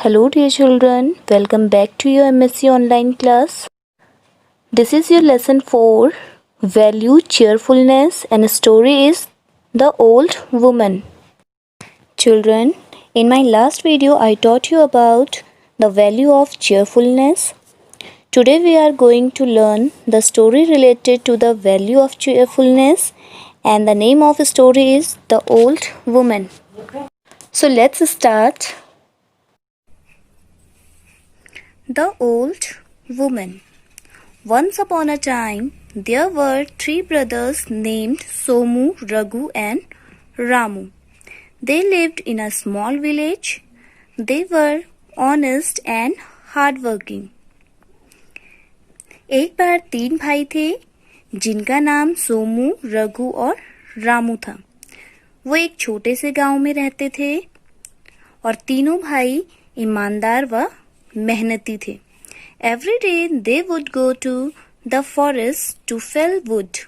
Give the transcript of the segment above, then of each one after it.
Hello dear children, welcome back to your MSc online class. This is your lesson 4, Value Cheerfulness, and story is The Old Woman. Children, in my last video I taught you about the value of cheerfulness. Today we are going to learn the story related to the value of cheerfulness, and the name of the story is The Old Woman. So let's start. The Old Woman. Once upon a time, there were 3 brothers named Somu, Raghu and Ramu. They lived in a small village. They were honest and hardworking. एक बार 3 भाई थे जिनका नाम सोमू, रघु और रामू था। वो एक छोटे से गांव में रहते थे और तीनों भाई ईमानदार व मेहनती थे। Every day they would go to the forest to fell wood.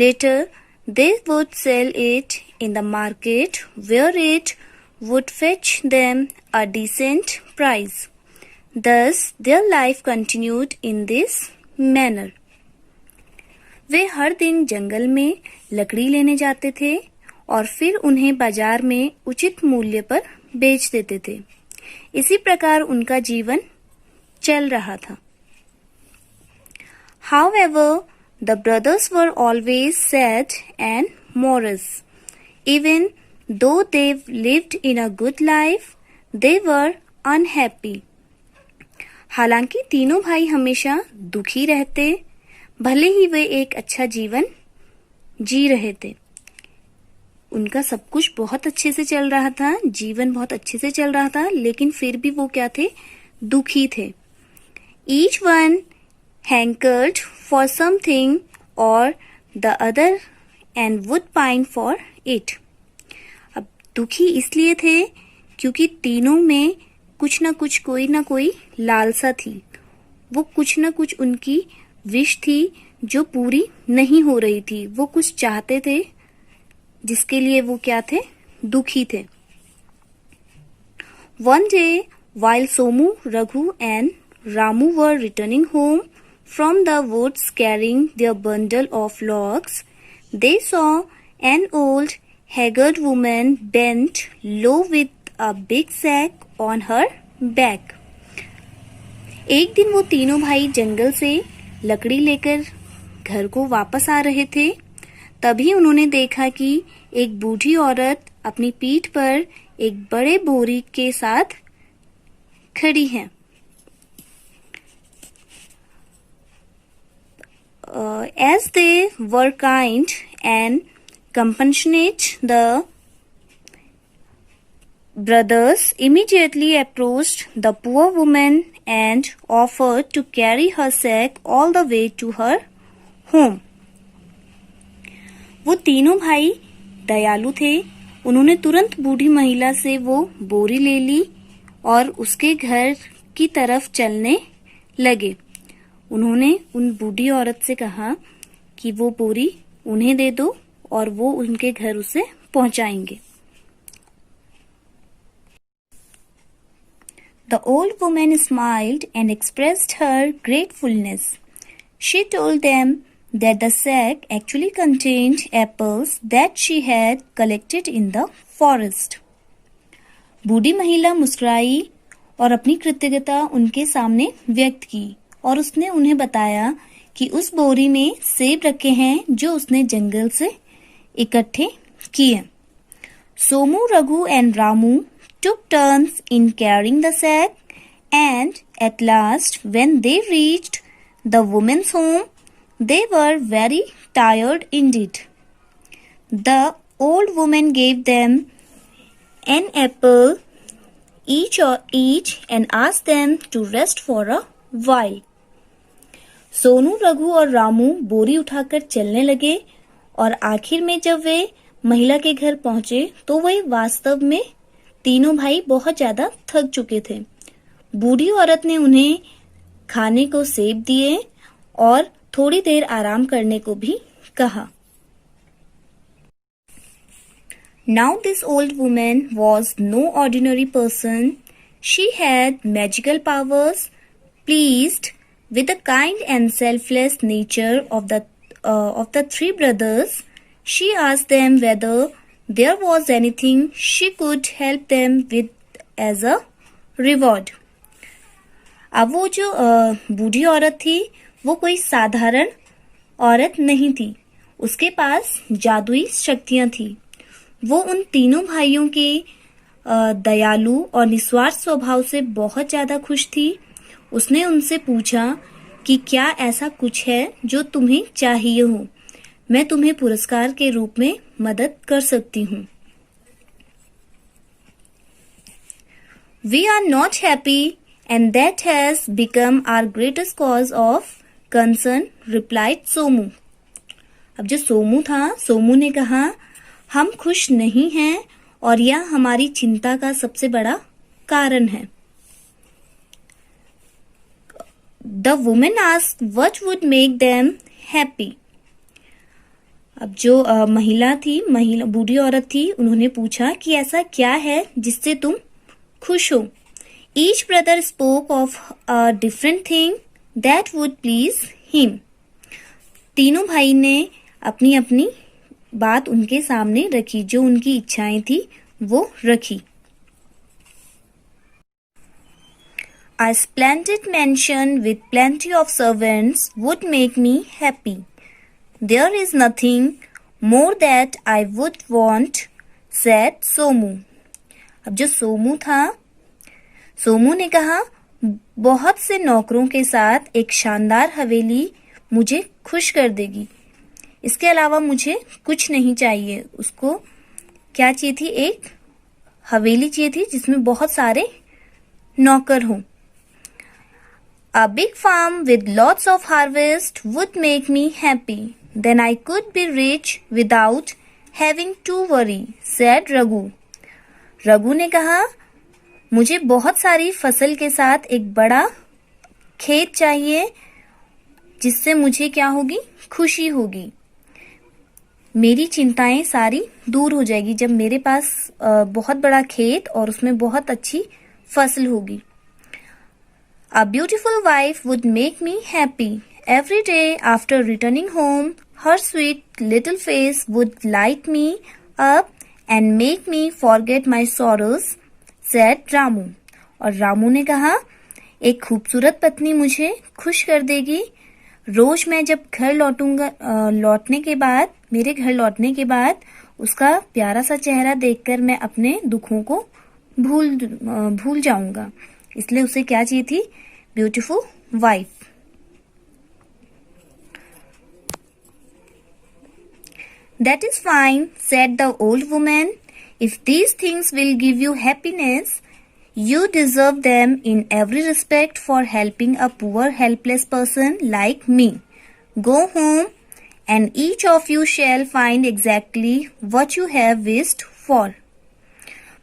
Later they would sell it in the market where it would fetch them a decent price. Thus their life continued in this manner. वे हर दिन जंगल में लकड़ी लेने जाते थे और फिर उन्हें बाजार में उचित मूल्य पर बेच देते थे। इसी प्रकार उनका जीवन चल रहा था। However, the brothers were always sad and morose. Even though they lived in a good life, they were unhappy. हालांकि तीनों भाई हमेशा दुखी रहते, भले ही वे एक अच्छा जीवन जी रहे थे। उनका सब कुछ बहुत अच्छे से चल रहा था, जीवन बहुत अच्छे से चल रहा था, लेकिन फिर भी वो क्या थे? दुखी थे। Each one hankered for something or the other and would pine for it. अब दुखी इसलिए थे क्योंकि तीनों में कुछ ना कुछ कोई ना कोई लालसा थी। वो कुछ ना कुछ उनकी विश थी जो पूरी नहीं हो रही थी। वो कुछ चाहते थे जिसके लिए वो क्या थे? दुखी थे। One day, while Somu, Raghu and Ramu were returning home from the woods carrying their bundle of logs, they saw an old, haggard woman bent low with a big sack on her back. एक दिन वो तीनों भाई जंगल से लकड़ी लेकर घर को वापस आ रहे थे। तभी उन्होंने देखा कि एक बूढ़ी औरत अपनी पीठ पर एक बड़े बोरी के साथ खड़ी है। As they were kind and compassionate, the brothers immediately approached the poor woman and offered to carry her sack all the way to her home. वो तीनों भाई दयालु थे। उन्होंने तुरंत बूढ़ी महिला से वो बोरी ले ली और उसके घर की तरफ चलने लगे। उन्होंने उन बूढ़ी औरत से कहा कि वो बोरी उन्हें दे दो और वो उनके घर उसे पहुंचाएंगे। The old woman smiled and expressed her gratefulness. She told them that the sack actually contained apples that she had collected in the forest. बूढ़ी महिला मुस्कुराई और अपनी कृतज्ञता उनके सामने व्यक्त की और उसने उन्हें बताया कि उस बोरी में सेब रखे हैं जो उसने जंगल से इकट्ठे किए। Somu, Raghu and Ramu took turns in carrying the sack, and at last when they reached the woman's home, they were very tired indeed. The old woman gave them an apple each and asked them to rest for a while. Sonu, Raghu और रामू बोरी उठाकर चलने लगे और आखिर में जब वे महिला के घर पहुंचे तो वे वास्तव में तीनों भाई बहुत ज्यादा थक चुके थे। बूढ़ी औरत ने उन्हें खाने को सेब दिए और थोड़ी देर आराम करने को भी कहा। Now this old woman was no ordinary person. She had magical powers. Pleased with the kind and selfless nature of the three brothers, she asked them whether there was anything she could help them with as a reward. अब वो जो बूढ़ी औरत थी वो कोई साधारण औरत नहीं थी, उसके पास जादुई शक्तियां थी। वो उन तीनों भाइयों के दयालु और निस्वार्थ स्वभाव से बहुत ज्यादा खुश थी। उसने उनसे पूछा कि क्या ऐसा कुछ है जो तुम्हें चाहिए हो, मैं तुम्हें पुरस्कार के रूप में मदद कर सकती हूँ। We are not happy and that has become our greatest cause of concern, replied Somu. अब जो सोमू था, सोमू ने कहा हम खुश नहीं हैं और यह हमारी चिंता का सबसे बड़ा कारण है। The woman asked what would make them happy। अब जो महिला बूढ़ी औरत थी, उन्होंने पूछा कि ऐसा क्या है जिससे तुम खुश हो। Each brother spoke of a different thing that would please him। तीनों भाई ने अपनी अपनी बात उनके सामने रखी, जो उनकी इच्छाएं थी वो रखी। A splendid mansion with plenty of servants would make me happy. There is nothing more that I would want, said Somu. अब जो सोमू था, सोमू ने कहा बहुत से नौकरों के साथ एक शानदार हवेली मुझे खुश कर देगी। इसके अलावा मुझे कुछ नहीं चाहिए। उसको क्या चाहिए थी? एक हवेली चाहिए थी जिसमें बहुत सारे नौकर हों। A big farm with lots of harvest would make me happy. Then I could be rich without having to worry, said Raghu. Raghu ने कहा मुझे बहुत सारी फसल के साथ एक बड़ा खेत चाहिए जिससे मुझे क्या होगी? खुशी होगी। मेरी चिंताएं सारी दूर हो जाएगी जब मेरे पास बहुत बड़ा खेत और उसमें बहुत अच्छी फसल होगी। A beautiful wife would make me happy. Every day after returning home, her sweet little face would light me up and make me forget my sorrows, said Ramu. और रामू ने कहा एक खूबसूरत पत्नी मुझे खुश कर देगी। रोज मैं जब घर मेरे घर लौटने के बाद उसका प्यारा सा चेहरा देखकर मैं अपने दुखों को भूल जाऊंगा। इसलिए उसे क्या चाहिए थी? Beautiful wife. That is fine, said the old woman. If these things will give you happiness, you deserve them in every respect for helping a poor helpless person like me. Go home and each of you shall find exactly what you have wished for.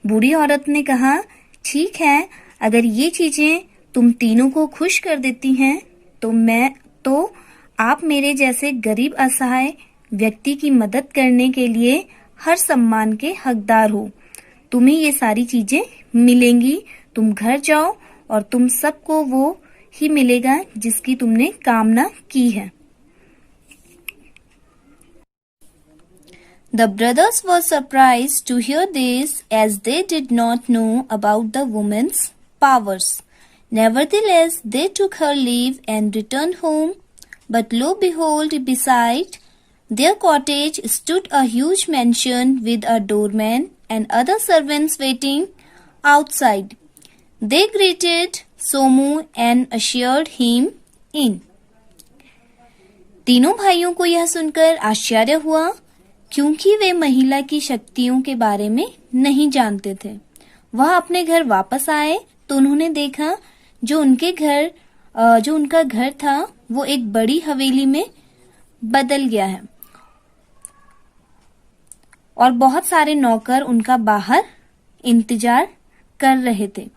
बूढ़ी औरत ने कहा ठीक है, अगर ये चीजें तुम तीनों को खुश कर देती हैं तो आप मेरे जैसे गरीब असहाय व्यक्ति की मदद करने के लिए हर सम्मान के हकदार हो। तुम्हें ये सारी चीजें मिलेंगी। तुम घर जाओ और तुम सबको वो ही मिलेगा जिसकी तुमने कामना की है। The brothers were surprised to hear this as they did not know about the woman's powers. Nevertheless, they took her leave and returned home. But lo behold, beside their cottage stood a huge mansion with a doorman and other servants waiting outside. They greeted Somu and ushered him in. तीनों भाइयों को यह सुनकर आश्चर्य हुआ क्योंकि वे महिला की शक्तियों के बारे में नहीं जानते थे। वह अपने घर वापस आए तो उन्होंने देखा जो उनका घर था वो एक बड़ी हवेली में बदल गया है और बहुत सारे नौकर उनका बाहर इंतजार कर रहे थे।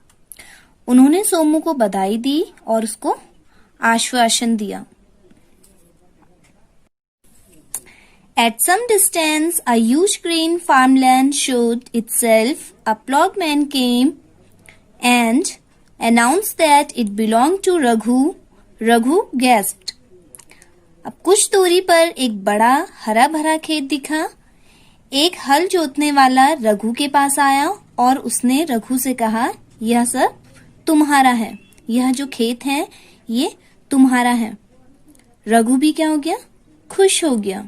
उन्होंने सोमू को बधाई दी और उसको आश्वासन दिया। At some distance, a huge green farmland showed itself. A plowman came and announced that it belonged to Raghu. Raghu gasped. अब कुछ दूरी पर एक बड़ा हरा भरा खेत दिखा। एक हल जोतने वाला रघु के पास आया और उसने रघु से कहा, यह सब तुम्हारा है, यह जो खेत है ये तुम्हारा है। रघु भी क्या हो गया? खुश हो गया।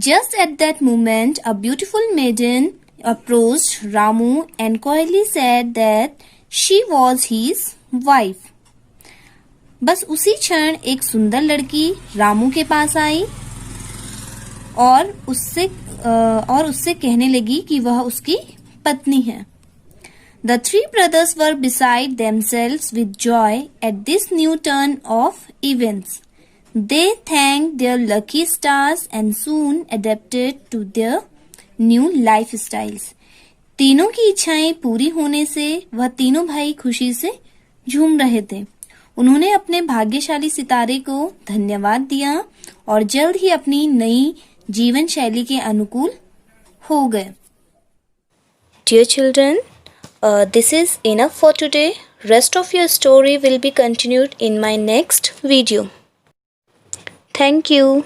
Just at that moment, a beautiful maiden approached Ramu and coyly said that she was his wife. बस उसी क्षण एक सुंदर लड़की रामू के पास आई और उससे कहने लगी कि वह उसकी पत्नी है। The three brothers were beside themselves with joy at this new turn of events. They thanked their lucky stars and soon adapted to their new lifestyles. तीनों की इच्छाएं पूरी होने से वह तीनों भाई खुशी से झूम रहे थे। उन्होंने अपने भाग्यशाली सितारे को धन्यवाद दिया और जल्द ही अपनी नई जीवन शैली के अनुकूल हो गए। Dear children, this is enough for today. Rest of your story will be continued in my next video. Thank you.